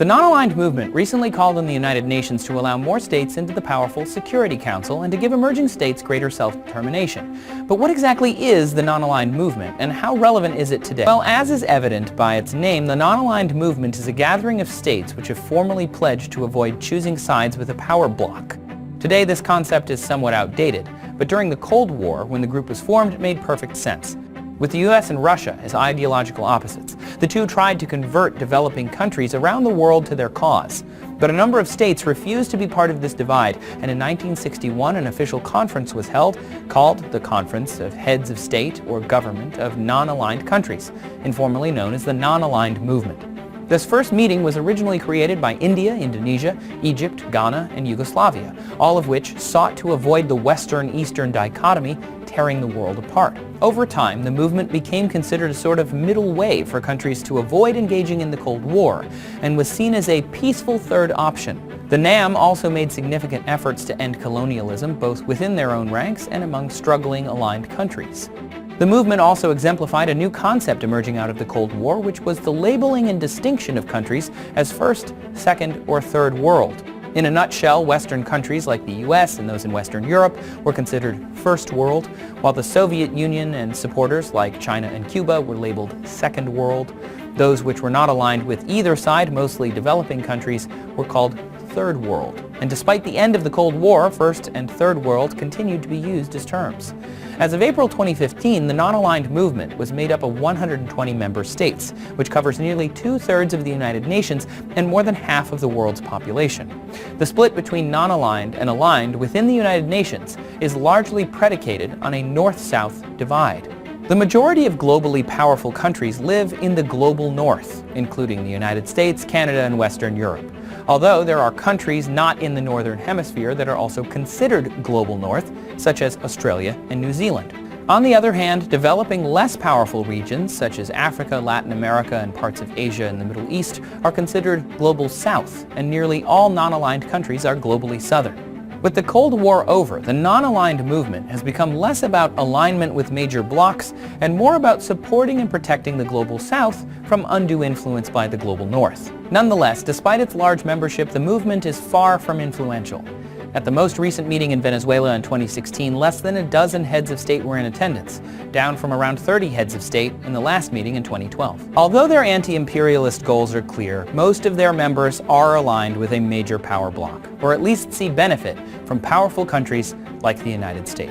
The non-aligned movement recently called on the United Nations to allow more states into the powerful Security Council and to give emerging states greater self-determination. But what exactly is the non-aligned movement, and how relevant is it today? Well, as is evident by its name, the non-aligned movement is a gathering of states which have formally pledged to avoid choosing sides with a power bloc. Today, this concept is somewhat outdated, but during the Cold War, when the group was formed, it made perfect sense. With the US and Russia as ideological opposites, the two tried to convert developing countries around the world to their cause. But a number of states refused to be part of this divide, and in 1961 an official conference was held called the Conference of Heads of State or Government of Non-Aligned Countries, informally known as the Non-Aligned Movement. This first meeting was originally created by India, Indonesia, Egypt, Ghana, and Yugoslavia, all of which sought to avoid the Western-Eastern dichotomy tearing the world apart. Over time, the movement became considered a sort of middle way for countries to avoid engaging in the Cold War, and was seen as a peaceful third option. The NAM also made significant efforts to end colonialism, both within their own ranks and among struggling aligned countries. The movement also exemplified a new concept emerging out of the Cold War, which was the labeling and distinction of countries as first, second, or third world. In a nutshell, Western countries like the US and those in Western Europe were considered first world, while the Soviet Union and supporters like China and Cuba were labeled second world. Those which were not aligned with either side, mostly developing countries, were called third world. And despite the end of the Cold War, first and third world continued to be used as terms. As of April 2015, the non-aligned movement was made up of 120 member states, which covers nearly 2/3 of the United Nations and more than half of the world's population. The split between non-aligned and aligned within the United Nations is largely predicated on a north-south divide. The majority of globally powerful countries live in the global north, including the United States, Canada, and Western Europe. Although there are countries not in the northern hemisphere that are also considered global north, such as Australia and New Zealand. On the other hand, developing less powerful regions, such as Africa, Latin America, and parts of Asia and the Middle East, are considered global south, and nearly all non-aligned countries are globally southern. With the Cold War over, the non-aligned movement has become less about alignment with major blocs and more about supporting and protecting the global south from undue influence by the global north. Nonetheless, despite its large membership, the movement is far from influential. At the most recent meeting in Venezuela in 2016, less than a dozen heads of state were in attendance, down from around 30 heads of state in the last meeting in 2012. Although their anti-imperialist goals are clear, most of their members are aligned with a major power bloc, or at least see benefit from powerful countries like the United States.